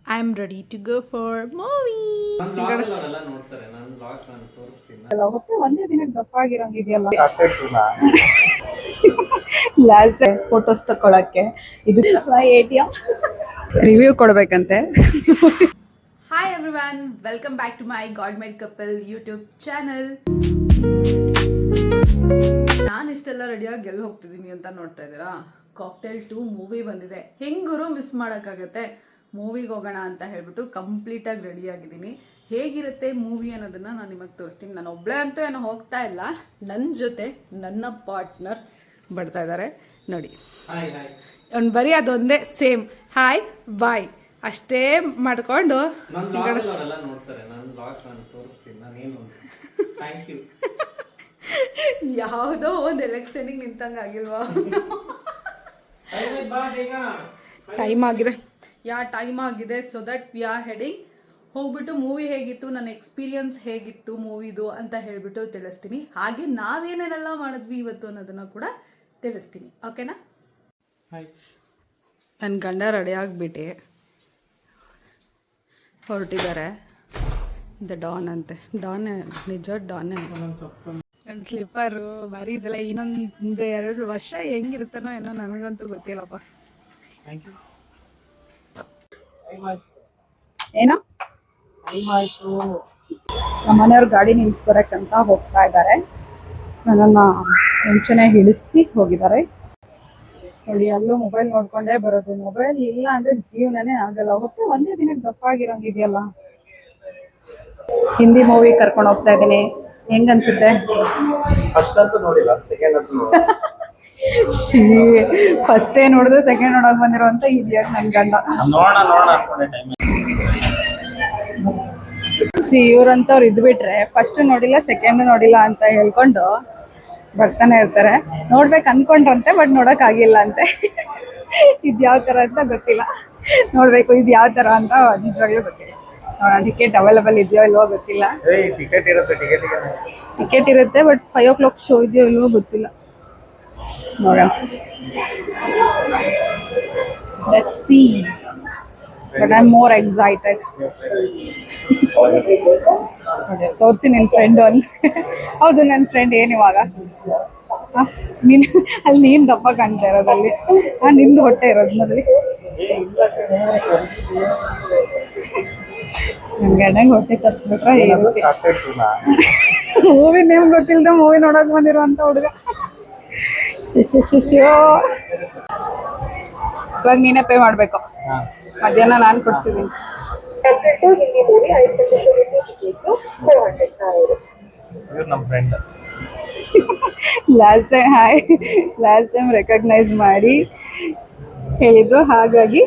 I'm ready to go for movie. ಒಂದೇ ದಿನಕ್ಕೆ ದಪ್ಪ ಆಗಿರಂಗಿದೆಯಲ್ಲ ಲಾಸ್ಟ್ ಫೋಟೋಸ್ ತಗೊಳಕ್ಕೆ ಇದು ATM ರಿವ್ಯೂ ಕೊಡ್ಬೇಕಂತೆ. Hi everyone, welcome back to my Godmade Couple YouTube channel. ನಾನು ಇಷ್ಟೆಲ್ಲ ರೆಡಿಯಾಗಿ ಗೆಲ್ಲಿ ಹೋಗ್ತಿದ್ದೀನಿ ಅಂತ ನೋಡ್ತಾ ಇದ್ದೀರಾ. ಕಾಕ್ಟೇಲ್ 2 ಮೂವಿ ಬಂದಿದೆ. ಹೆಂಗೂರು ಮಿಸ್ ಮಾಡೋಕ್ಕಾಗತ್ತೆ. ಮೂವಿಗೆ ಹೋಗೋಣ ಅಂತ ಹೇಳ್ಬಿಟ್ಟು ಕಂಪ್ಲೀಟಾಗಿ ರೆಡಿ ಆಗಿದ್ದೀನಿ. ಹೇಗಿರುತ್ತೆ ಮೂವಿ ಅನ್ನೋದನ್ನ ನಾನು ನಿಮಗೆ ತೋರಿಸ್ತೀನಿ. ನಾನು ಒಬ್ಬಳೇ ಅಂತೂ ಏನೋ ಹೋಗ್ತಾ ಇಲ್ಲ, ನನ್ನ ಜೊತೆ ನನ್ನ ಪಾರ್ಟ್ನರ್ ಬರ್ತಾ ಇದ್ದಾರೆ ನೋಡಿ. ಅವ್ನು ಬರೀ ಅದೊಂದೇ ಸೇಮ್ ಹಾಯ್ ಬಾಯ್ ಅಷ್ಟೇ ಮಾಡ್ಕೊಂಡು ಯಾವುದೋ ಒಂದು ಎಲೆಕ್ಷನಿಗೆ ನಿಂತಂಗೆ ಆಗಿಲ್ವಾ? ಟೈಮ್ ಆಗಿದೆ, ಟೈಮ್ ಆಗಿದೆ. So that we are heading. ಹೋಗ್ಬಿಟ್ಟು ಮೂವಿ ಹೇಗಿತ್ತು, ನನ್ನ ಎಕ್ಸ್ಪೀರಿಯನ್ಸ್ ಹೇಗಿತ್ತು ಮೂವಿದು ಅಂತ ಹೇಳ್ಬಿಟ್ಟು ತಿಳಿಸ್ತೀನಿ. ಹಾಗೆ ನಾವೇನೇನೆಲ್ಲ ಮಾಡಿದ್ವಿ ಇವತ್ತು ಅನ್ನೋದನ್ನು ಕೂಡ ತಿಳಿಸ್ತೀನಿ. ಓಕೆನಾ? ನನ್ನ ಗಂಡ ರೆಡಿ ಆಗಿಬಿಟ್ಟು ಹೊರಟಿದ್ದಾರೆ. ದ ಡಾನ್ ಅಂತೆ. ಡಾನ್ ನಿಜ ಡಾನೇ. ನನ್ನ ಸ್ಲಿಪ್ಪರು ಭಾರಿ ಇದೆಲ್ಲ. ಇನ್ನೊಂದು 2 ವರ್ಷ ಹೆಂಗಿರ್ತಾನೋ ಏನೋ ನನಗಂತೂ ಗೊತ್ತಿಲ್ಲಪ್ಪ. ಏನೋ ನಮ್ಮ ಮನೆಯವ್ರ ಗಾಡಿ ನಿಲ್ಸ್ಬರಕ್ಕಂತ ಹೋಗ್ತಾ ಇದ್ದಾರೆ. ನನ್ನನ್ನು ಮುಂಚೆನೆ ಇಳಿಸಿ ಹೋಗಿದ್ದಾರೆ ನೋಡಿ. ಅಲ್ಲೂ ಮೊಬೈಲ್ ನೋಡ್ಕೊಂಡೇ ಬರೋದು. ಮೊಬೈಲ್ ಇಲ್ಲ ಅಂದ್ರೆ ಜೀವನನೇ ಆಗಲ್ಲ. ಒಂದೇ ದಿನಕ್ಕೆ ದಪ್ಪ ಆಗಿರಂಗಿದೆಯಲ್ಲ. ಹಿಂದಿ ಮೂವಿ ಕರ್ಕೊಂಡು ಹೋಗ್ತಾ ಇದ್ದೀನಿ. ಹೆಂಗ ಅನ್ಸುತ್ತೆ? ಫಸ್ಟೇ ನೋಡಿದ್ರೆ ಸೆಕೆಂಡ್ ನೋಡಕ್ ಬಂದಿರೋಂತ ಇಡಿಯಟ್ ನನ್ ಗಂಡ. ಇವ್ರಂತವ್ರು ಇದ್ಬಿಟ್ರೆ ಫಸ್ಟ್ ನೋಡಿಲ್ಲ ಸೆಕೆಂಡ್ ನೋಡಿಲ್ಲ ಅಂತ ಹೇಳ್ಕೊಂಡು ಬರ್ತಾನೆ ಇರ್ತಾರೆ. ನೋಡ್ಬೇಕು ಅನ್ಕೊಂಡ್ರಂತೆ, ಬಟ್ ನೋಡಕ್ ಆಗಿಲ್ಲ ಅಂತೆ. ಇದ್ ಯಾವ ತರ ಅಂತ ಗೊತ್ತಿಲ್ಲ. ನೋಡ್ಬೇಕು ಇದು ಯಾವ ತರ ಅಂತ ನಿಜವಾಗ್ಲೂ ಗೊತ್ತಿಲ್ಲ. ಟಿಕೆಟ್ ಅವೈಲೇಬಲ್ ಇದೆಯೋ ಇಲ್ವೋ ಗೊತ್ತಿಲ್ಲ. ಟಿಕೆಟ್ ಇರುತ್ತೆ, ಬಟ್ 5 o'clock ಶೋ ಇದೆಯೋ ಇಲ್ವೋ ಗೊತ್ತಿಲ್ಲ. ನೋಡೋಣ. Let's see. But I'm more excited. ತೋರಿಸಿ ನಿನ್ನ ಫ್ರೆಂಡ್ ಒಂದು. ಹೌದು, ನನ್ನ ಫ್ರೆಂಡ್ ಏನು ಇವಾಗ ನೀನು ಅಲ್ಲಿ ನೀನು ದಪ್ಪ ಕಾಣ್ತಾ ಇರೋದಲ್ಲಿ. ನಿಂದು ಹೊಟ್ಟೆ ಇರೋದು ನೋಡಿ. ನನ್ನ ಗಂಡಂಗೆ ಹೊಟ್ಟೆ ತರಿಸ್ಬಿಟ್ರೆ ಮೂವಿ ನೇಮ್ ಗೊತ್ತಿಲ್ಲದ ಮೂವಿ ನೋಡಕ್ ಬಂದಿರುವಂತ ಹುಡುಗ. ಶಿಶು ಇವಾಗ ನೀನೇ ಪೇ ಮಾಡ್ಬೇಕು. ಮಧ್ಯಾಹ್ನ ನಾನು ಕೊಡ್ಸಿದ್ದೀನಿ. ಲಾಸ್ಟ್ ಟೈಮ್ ರೆಕಗ್ನೈಸ್ ಮಾಡಿ ಹೇಳಿದ್ರು. ಹಾಗಾಗಿ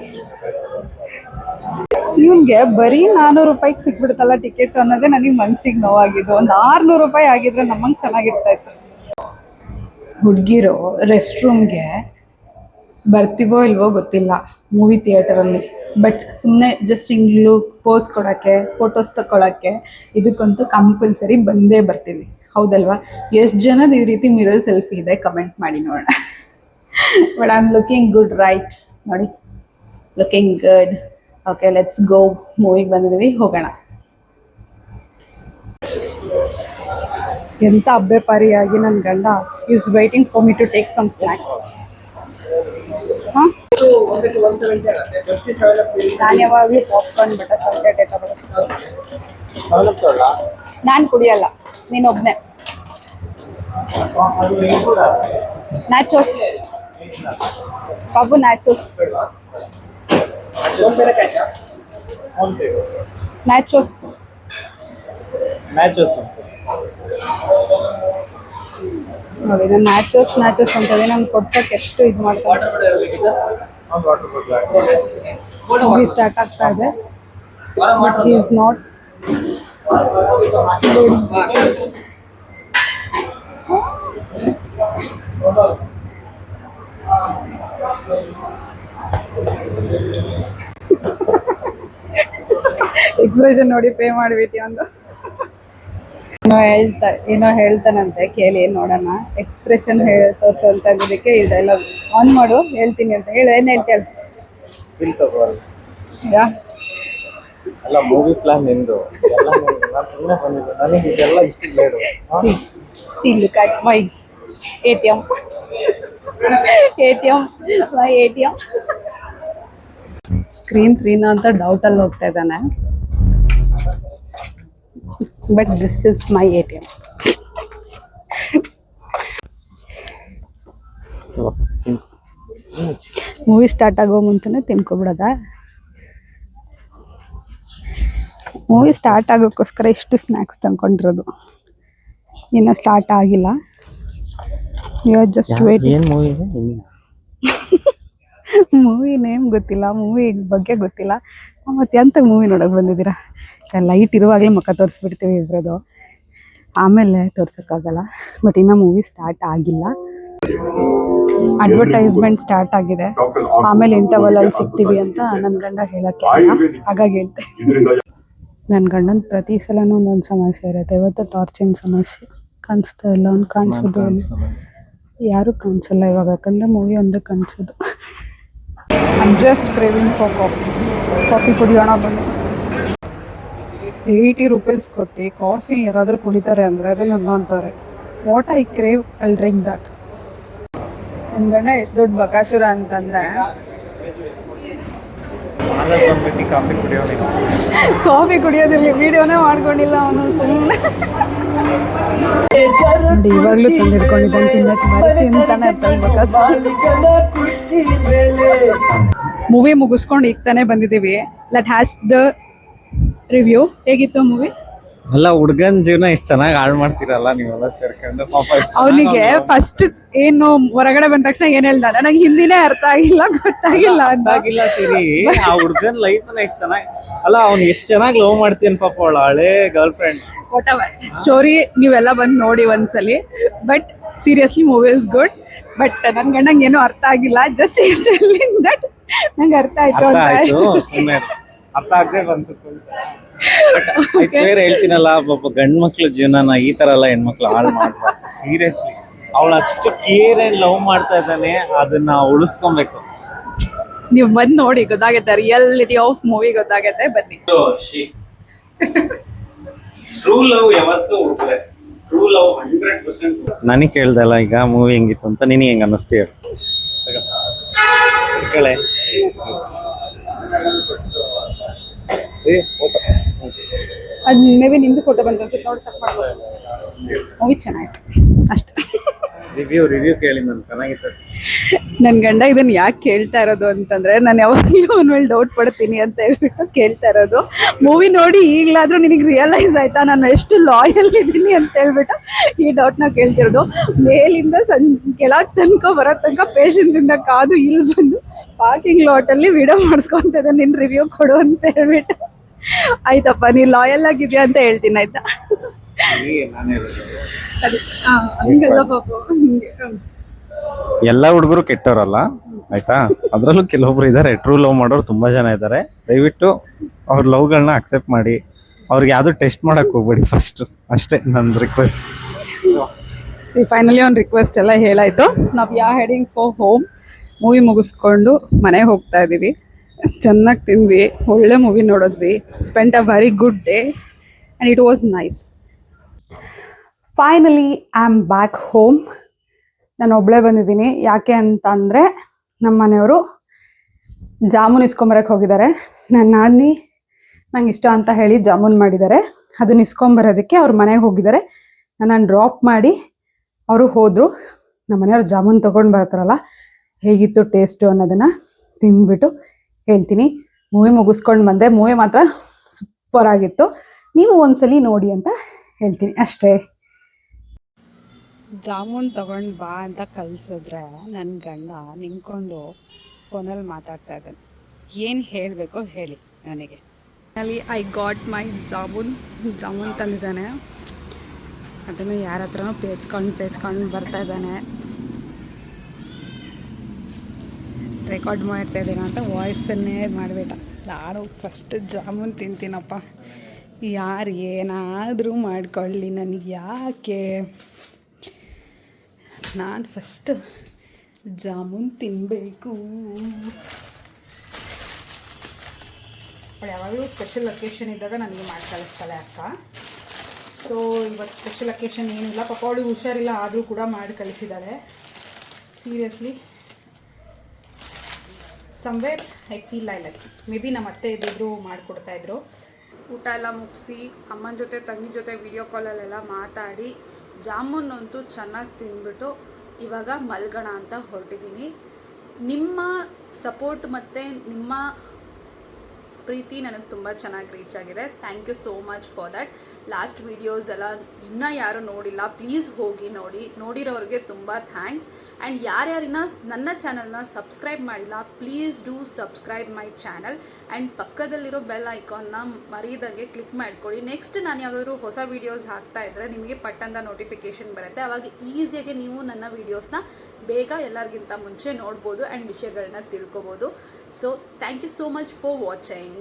ಇವನ್ಗೆ ಬರೀ 400 ರೂಪಾಯಿಗೆ ಸಿಕ್ಬಿಡ್ತಲ್ಲ ಟಿಕೆಟ್ ಅನ್ನೋದೇ ನನಗೆ ಮನ್ಸಿಗೆ ನೋವಾಗಿದ್ದು. ಒಂದು 600 ರೂಪಾಯಿ ಆಗಿದ್ರೆ ನಮ್ಮಂಗೆ ಚೆನ್ನಾಗಿರ್ತಾ ಇತ್ತು. ಹುಡುಗಿರು ರೆಸ್ಟ್ ರೂಮ್ಗೆ ಬರ್ತೀವೋ ಇಲ್ವೋ ಗೊತ್ತಿಲ್ಲ ಮೂವಿ ಥಿಯೇಟರಲ್ಲಿ, ಬಟ್ ಸುಮ್ಮನೆ ಜಸ್ಟ್ ಹಿಂಗ್ಲು ಪೋಸ್ ಕೊಡೋಕ್ಕೆ, ಫೋಟೋಸ್ ತಗೊಳಕ್ಕೆ ಇದಕ್ಕಂತೂ ಕಂಪಲ್ಸರಿ ಬಂದೇ ಬರ್ತೀವಿ. ಹೌದಲ್ವಾ? ಎಷ್ಟು ಜನದ ಈ ರೀತಿ ಮಿರರ್ ಸೆಲ್ಫಿ ಇದೆ ಕಮೆಂಟ್ ಮಾಡಿ ನೋಡೋಣ. But I am looking good right? ನೋಡಿ, looking good. Okay, let's go. ಮೂವಿಗೆ ಬಂದಿದ್ದೀವಿ, ಹೋಗೋಣ. ಎಂಥ ಹಬ್ಬೆ ಪಾರಿಯಾಗಿ ನನ್ನ ಗಂಡ is waiting for me to take some snacks. ನಾನು ಯಾವಾಗಲೂ ಪಾಪ್ಕಾರ್ನ್ ಬಿಟ್ಟ ಸೌಟೆ ತಗೊಳ್ಳಿ. ನಾನು ಕುಡಿಯಲ್ಲ, ನೀನೊಬ್ಬನೇ. ನ್ಯಾಚೋಸ್ ಬಾಬು, ನ್ಯಾಚೋಸ್ ನ್ಯಾಚೋಸ್ ನೋಡಿ. ನಾನು ನ್ಯಾಚೋಸ್ ಅಂತದೆ. ನಾನು ಕೊಡ್ಸೋಕೆ ಎಷ್ಟು ಇದು ಮಾಡ್ತಾರೆ. ಮೂವಿ ಸ್ಟಾರ್ಟ್ ಆಗ್ತಾ ಇದೆ, but he is not expression ನೋಡಿ. ಪೇ ಮಾಡಿಬಿಟ್ಟು ಒಂದು ಏನೋ ಹೇಳ್ತಾನಂತೆ, ಕೇಳಿ ನೋಡೋಣ. ಎಕ್ಸ್ಪ್ರೆಷನ್ ತೋರಿಸೋಂತ ಇದಕ್ಕೆ ಈ ಡೈಲಾಗ್ ಆನ್ ಮಾಡು, ಹೇಳ್ತೀನಿ ಅಂತ ಹೇಳಿ. ಏನು ಹೇಳ್ತೇಳ? ಅಲ್ಲ ಮೂವಿ ಪ್ಲಾನ್ ನಿಂದು ಎಲ್ಲ ನಾನು ಸುಮ್ಮನೆ ಬಂದಿದ್ದೆ ನನಗೆ ಇದೆಲ್ಲ ಇಷ್ಟು ಬೇಡ See, look at my ATM. ATM, my ATM. Screen 3 ಅಂತ ಡೌಟಲ್ಲಿ ಹೋಗ್ತಾ ಇದ್ದಾನೆ, but this is my ATM. Movie start ಆಗೋ ಮುಂಚೆನೆ ತಿನ್ಕೊಬಿಡೋದ? ಮೂವಿ ಸ್ಟಾರ್ಟ್ ಆಗೋಕ್ಕೋಸ್ಕರ ಇಷ್ಟು ಸ್ನ್ಯಾಕ್ಸ್ ತಂದ್ಕೊಂಡಿರೋದು, ಇನ್ನೂ ಸ್ಟಾರ್ಟ್ ಆಗಿಲ್ಲ. You are just waiting. ಏನು ಮೂವಿ ಮೂವಿ ನೇಮ್ ಗೊತ್ತಿಲ್ಲ, ಮೂವಿ ಬಗ್ಗೆ ಗೊತ್ತಿಲ್ಲ, ಮತ್ತು ಎಂತ ಮೂವಿ ನೋಡೋಕೆ ಬಂದಿದ್ದೀರಾ? ಲೈಟ್ ಇರುವಾಗಲೇ ಮುಖ ತೋರಿಸ್ಬಿಡ್ತೀವಿ ಇಬ್ಬರದು, ಆಮೇಲೆ ತೋರ್ಸೋಕ್ಕಾಗಲ್ಲ. ಬಟ್ ಇನ್ನೂ ಮೂವಿ ಸ್ಟಾರ್ಟ್ ಆಗಿಲ್ಲ. ಅಡ್ವರ್ಟೈಸ್ಮೆಂಟ್ ಸ್ಟಾರ್ಟ್ ಆಗಿದೆ, ಆಮೇಲೆ ಇಂಟರ್ವಲಲ್ಲಿ ಸಿಗ್ತೀವಿ ಅಂತ ನನ್ನ ಗಂಡ ಹೇಳೋಕ್ಕೆ ಹಾಗಾಗಿ ಹೇಳ್ತೆ. ನನ್ನ ಗಂಡನ ಪ್ರತಿ ಸಲನೂ ಒಂದೊಂದು ಸಮಸ್ಯೆ ಇರುತ್ತೆ. ಇವತ್ತು ಟಾರ್ಚಿನ ಸಮಸ್ಯೆ, ಕಾಣಿಸ್ತಾ ಇಲ್ಲ, ಅವ್ನು ಕಾಣಿಸೋದು ಯಾರು ಕಾಣಿಸಲ್ಲ ಇವಾಗ, ಯಾಕಂದರೆ ಮೂವಿ ಒಂದು ಕಾಣಿಸೋದು. I just craving for coffee ಕುಡಿಯೋಣ ಬಂದು. 80 ರೂಪೀಸ್ ಕೊಟ್ಟು ಕಾಫಿ ಯಾರಾದರೂ ಕುಡಿತಾರೆ ಅಂದರೆ ಅದೇ ನನ್ನ ಅಂತಾರೆ. What I crave I drink that. ನನ್ನ ಗಂಡ ಎಷ್ಟು ದೊಡ್ಡ ಬಕಾಸುರ ಅಂತಂದರೆ ಕಾಫಿ ಕುಡಿಯೋಣ. ಕಾಫಿ ಕುಡಿಯೋದಿಲ್ಲ, ವಿಡಿಯೋನೇ ಮಾಡ್ಕೊಂಡಿಲ್ಲ ಅವನು ಸುಮ್ಮನೆ. ನೋಡಿ ಇವಾಗಲೂ ತಂದಿಡ್ಕೊಂಡಿದ್ದಾನೆ ತಿನ್ನಕ್ಕೆ, ಮರಿ ತಿಂತಾನೆ ಇರ್ತಾನೆ ಬಕಾಸುರ. ಮೂವಿ ಮುಗಿಸ್ಕೊಂಡು ಈಗ ತಾನೇ ಬಂದಿದ್ದೀವಿ. Let has the review. ಹೇಗಿತ್ತು ಮೂವಿ? ಅಲ್ಲ ಹುಡ್ಗನ್ ಜೀವನ ಇಷ್ಟು ಚೆನ್ನಾಗಿ ಹಾಳು ಮಾಡ್ತೀರಲ್ಲ ನೀವೆಲ್ಲ ಸೇರ್ಕೊಂಡು. ಪಾಪ ಅವನಿಗೆ ಫಸ್ಟ್ ಏನು ಹೊರಗಡೆ ಬಂದ ತಕ್ಷಣ ಏನ್ ಹೇಳ್ದ, ನನಗೆ ಹಿಂದಿನೇ ಅರ್ಥ ಆಗಿಲ್ಲ, ಗೊತ್ತಾಗಿಲ್ಲ ಅಂತ. ಆಗಿಲ್ಲ ಸರಿ, ಆ ಹುಡ್ಗನ್ ಲೈಫ್ ಇಷ್ಟು ಚೆನ್ನಾಗಿ ಅಲ್ಲ, ಅವ್ನು ಎಷ್ಟು ಚೆನ್ನಾಗಿ ಲವ್ ಮಾಡ್ತೀನಿ ಪಾಪ ಅವಳು ಹಳೇ girl friend. What ever story ನೀವೆಲ್ಲ ಬಂದು ನೋಡಿ ಒಂದ್ಸಲಿ. But seriously movie is good. But ನನ್ ಗಂಡಂಗೆ ಏನೂ ಅರ್ಥ ಆಗಿಲ್ಲ. ಜಸ್ಟ್ ದಟ್ ನಂಗೆ ಅರ್ಥ ಆಯ್ತು ಅರ್ಥ ಅಂತ. ಆಯ್ತು, ಸುಮ್ಮನೆ ಅರ್ಥ ಆಗದೆ ಬಂತು. ಬೇರೆ ಹೇಳ್ತೀನಲ್ಲ, ಪಾಪ ಗಂಡ್ ಮಕ್ಳ ಜೀವನನ ಈ ತರ ಎಲ್ಲ ಹೆಣ್ಮಕ್ಳು ಹಾಳು ಮಾಡ್ಬಾರ್ದು. ಸೀರಿಯಸ್ಲಿ ಅವಳು ಅಷ್ಟು ಕೇರ್ ಅಂಡ್ ಲವ್ ಮಾಡ್ತಾ ಇದ್ದಾನೆ, ಅದನ್ನ ಉಳಿಸ್ಕೊಬೇಕು. ನೀವು ಬಂದು ನೋಡಿ ಗೊತ್ತಾಗುತ್ತೆ, ರಿಯಾಲಿಟಿ ಆಫ್ ಮೂವಿ ಗೊತ್ತಾಗುತ್ತೆ. ಬನ್ನಿ. ಟ್ರೂ ಲವ್ ಯಾವತ್ತೂ ಹುಡುಕ್ರೆ, ಟ್ರೂ ಲವ್ 100%. ನನಗೆ ಕೇಳ್ದಲ್ಲ ಈಗ ಮೂವಿ ಹೆಂಗಿತ್ತು ಅಂತ, ನಿನಗೆ ಹೆಂಗ ಅನ್ನಿಸ್ತೀಯ? ಅದು ಮೇ ಬಿ ನಿಮ್ದು ಫೋಟೋ ಬಂತು ಅನ್ಸುತ್ತೆ, ನೋಡಿ ಚೆಕ್ ಮಾಡ್ಬೋದು. ಮೂವಿ ಚೆನ್ನಾಗಿತ್ತು ಅಷ್ಟೇ. ರಿವ್ಯೂ ಕೇಳಿ ನಾನು ಚೆನ್ನಾಗಿತ್ತು. ನನ್ನ ಗಂಡ ಇದನ್ನು ಯಾಕೆ ಕೇಳ್ತಾ ಇರೋದು ಅಂತಂದರೆ, ನಾನು ಯಾವಾಗಲೂ ಅವನ ಮೇಲೆ ಡೌಟ್ ಪಡ್ತೀನಿ ಅಂತ ಹೇಳ್ಬಿಟ್ಟು ಕೇಳ್ತಾ ಇರೋದು. ಮೂವಿ ನೋಡಿ ಈಗಲಾದರೂ ನಿನಗೆ ರಿಯಲೈಸ್ ಆಯಿತಾ ನಾನು ಎಷ್ಟು ಲಾಯಲ್ ಇದ್ದೀನಿ ಅಂತ ಹೇಳ್ಬಿಟ್ಟು ಈ ಡೌಟ್ನ ಕೇಳ್ತಿರೋದು. ಮೇಲಿಂದ ಕೆಳಗೆ ತನಕ ಬರೋ ತನಕ ಪೇಷನ್ಸಿಂದ ಕಾದು ಇಲ್ಲಿ ಬಂದು ಪಾರ್ಕಿಂಗ್ ಲಾಟಲ್ಲಿ ವಿಡಿಯೋ ಮಾಡಿಸ್ಕೊತಿದ್ದೆ ನಿನ್ನ ರಿವ್ಯೂ ಕೊಡು ಅಂತ ಹೇಳ್ಬಿಟ್ಟು. ಆಯ್ತಪ್ಪ, ನೀನು ಲಾಯಲ್ ಆಗಿದೆಯಾ ಅಂತ ಹೇಳ್ತೀನಿ, ಆಯ್ತಾ? ಅದೇ ಹಂಗೆಲ್ಲ ಪಾಪ ಹಿಂಗೆ. ಎಲ್ಲ ಹುಡುಗರು ಕೆಟ್ಟವರಲ್ಲ ಆಯ್ತಾ, ಅದ್ರಲ್ಲೂ ಕೆಲವೊಬ್ರು ಇದ್ದಾರೆ ಟ್ರೂ ಲವ್ ಮಾಡೋರು ತುಂಬಾ ಜನ ಇದ್ದಾರೆ. ದಯವಿಟ್ಟು ಅವ್ರ ಲವ್ಗಳನ್ನ ಅಕ್ಸೆಪ್ಟ್ ಮಾಡಿ, ಅವ್ರಿಗೆ ಯಾವ್ದು ಟೆಸ್ಟ್ ಮಾಡಕ್ ಹೋಗ್ಬೇಡಿ ಫಸ್ಟ್, ಅಷ್ಟೇ ನನ್ನ ರಿಕ್ವೆಸ್ಟ್. ಫೈನಲಿ ಒಂದು ರಿಕ್ವೆಸ್ಟ್ ಎಲ್ಲ ಹೇಳಾಯ್ತು. ನಾವು ಹೆಡಿಂಗ್ ಫಾರ್ ಹೋಮ್. ಮೂವಿ ಮುಗಿಸ್ಕೊಂಡು ಮನೆಗೆ ಹೋಗ್ತಾ ಇದ್ದೀವಿ. ಚೆನ್ನಾಗಿ ತಿಂದ್ವಿ, ಒಳ್ಳೆ ಮೂವಿ ನೋಡಿದ್ವಿ. Spend a very good day and it was nice. Finally I am back home. ನಾನು ಒಬ್ಬಳೇ ಬಂದಿದ್ದೀನಿ. ಯಾಕೆ ಅಂತ ಅಂದರೆ ನಮ್ಮ ಮನೆಯವರು ಜಾಮೂನ್ ಇಸ್ಕೊಂಬರಕ್ಕೆ ಹೋಗಿದ್ದಾರೆ. ನನ್ನ ನಾದಿನಿ ನಂಗೆ ಇಷ್ಟ ಅಂತ ಹೇಳಿ ಜಾಮೂನ್ ಮಾಡಿದ್ದಾರೆ. ಅದನ್ನ ಇಸ್ಕೊಂಬರೋದಕ್ಕೆ ಅವ್ರ ಮನೆಗೆ ಹೋಗಿದ್ದಾರೆ. ನಾನು ಡ್ರಾಪ್ ಮಾಡಿ ಅವರು ಹೋದರು. ನಮ್ಮ ಮನೆಯವ್ರು ಜಾಮೂನ್ ತೊಗೊಂಡು ಬರ್ತಾರಲ್ಲ, ಹೇಗಿತ್ತು ಟೇಸ್ಟು ಅನ್ನೋದನ್ನು ತಿಂದ್ಬಿಟ್ಟು ಹೇಳ್ತೀನಿ. ಮೂವಿ ಮುಗಿಸ್ಕೊಂಡು ಬಂದೆ. ಮೂವಿ ಮಾತ್ರ ಸೂಪರ್ ಆಗಿತ್ತು. ನೀವು ಒಂದ್ಸಲಿ ನೋಡಿ ಅಂತ ಹೇಳ್ತೀನಿ ಅಷ್ಟೇ. ಜಾಮೂನ್ ತಗೊಂಡು ಬಾ ಅಂತ ಕಳಿಸಿದ್ರೆ ನನ್ನ ಗಂಡ ನಿಂತ್ಕೊಂಡು ಫೋನಲ್ಲಿ ಮಾತಾಡ್ತಾ ಇದ್ದಾನೆ. ಏನು ಹೇಳಬೇಕೋ ಹೇಳಿ ನನಗೆ. ಅಲ್ಲಿ ಐ ಗಾಟ್ ಮೈ ಜಾಮೂನ್ ತಂದಿದ್ದಾನೆ. ಅದನ್ನು ಯಾರ ಹತ್ರನೂ ಪೇಚ್ಕೊಂಡು ಬರ್ತಾ ಇದ್ದಾನೆ. ರೆಕಾರ್ಡ್ ಮಾಡ್ತಾ ಇದ್ದೀನ ಅಂತ ವಾಯ್ಸನ್ನೇ ಮಾಡಬೇಡ. ನಾನು ಫಸ್ಟ್ ಜಾಮೂನ್ ತಿಂತೀನಪ್ಪ. ಯಾರು ಏನಾದರೂ ಮಾಡ್ಕೊಳ್ಳಿ, ನನಗೆ ಯಾಕೆ, ನಾನು ಫಸ್ಟ್ ಜಾಮೂನ್ ತಿನ್ನಬೇಕು. ಅವಳು ಯಾವಾಗಲೂ ಸ್ಪೆಷಲ್ ಅಕೇಶನ್ ಇದ್ದಾಗ ನನಗೆ ಮಾಡಿ ಕಳಿಸ್ತಾಳೆ ಅಕ್ಕ. ಸೊ ಇವತ್ತು ಸ್ಪೆಷಲ್ ಅಕೇಶನ್ ಏನಿಲ್ಲ, ಪಾಪ ಅವಳಿಗೆ ಹುಷಾರಿಲ್ಲ ಆದರೂ ಕೂಡ ಮಾಡಿ ಕಳಿಸಿದ್ದಾಳೆ. Seriously somewhere I feel I lucky. Maybe ನಮ್ಮ ಅತ್ತೆ ಇದ್ದಿದ್ರು ಮಾಡಿಕೊಡ್ತಾಯಿದ್ರು. ಊಟ ಎಲ್ಲ ಮುಗಿಸಿ ಅಮ್ಮನ ಜೊತೆ ತಂಗಿ ಜೊತೆ ವಿಡಿಯೋ ಕಾಲಲ್ಲೆಲ್ಲ ಮಾತಾಡಿ ಜಾಮೂನ್ ಅಂತೂ ಚೆನ್ನಾಗಿ ತಿಂದ್ಬಿಟ್ಟು ಇವಾಗ ಮಲ್ಗೋಣ ಅಂತ ಹೊರಟಿದ್ದೀನಿ. ನಿಮ್ಮ ಸಪೋರ್ಟ್ ಮತ್ತು ನಿಮ್ಮ ಪ್ರೀತಿ ನನಗೆ ತುಂಬ ಚೆನ್ನಾಗಿ ರೀಚ್ ಆಗಿದೆ. Thank you so much for that. Last videos ಎಲ್ಲ ಇನ್ನೂ ಯಾರು ನೋಡಿಲ್ಲ, ಪ್ಲೀಸ್ ಹೋಗಿ ನೋಡಿ. ನೋಡಿರೋರಿಗೆ ತುಂಬ ಥ್ಯಾಂಕ್ಸ್. ಆ್ಯಂಡ್ ಯಾರ್ಯಾರಿನ ನನ್ನ ಚಾನಲ್ನ ಸಬ್ಸ್ಕ್ರೈಬ್ ಮಾಡಿಲ್ಲ, please do subscribe my channel. And ಪಕ್ಕದಲ್ಲಿರೋ ಬೆಲ್ ಐಕಾನ್ನ ಮರೀದಂಗೆ ಕ್ಲಿಕ್ ಮಾಡ್ಕೊಳ್ಳಿ. ನೆಕ್ಸ್ಟ್ ನಾನು ಯಾವುದಾದ್ರೂ ಹೊಸ ವೀಡಿಯೋಸ್ ಹಾಕ್ತಾ ಇದ್ದರೆ ನಿಮಗೆ ಪಟ್ಟಂತ ನೋಟಿಫಿಕೇಷನ್ ಬರುತ್ತೆ. ಆವಾಗ ಈಸಿಯಾಗಿ ನೀವು ನನ್ನ ವೀಡಿಯೋಸ್ನ ಬೇಗ ಎಲ್ಲರಿಗಿಂತ ಮುಂಚೆ ನೋಡ್ಬೋದು ಆ್ಯಂಡ್ ವಿಷಯಗಳನ್ನ ತಿಳ್ಕೊಬೋದು. So thank you so much for watching.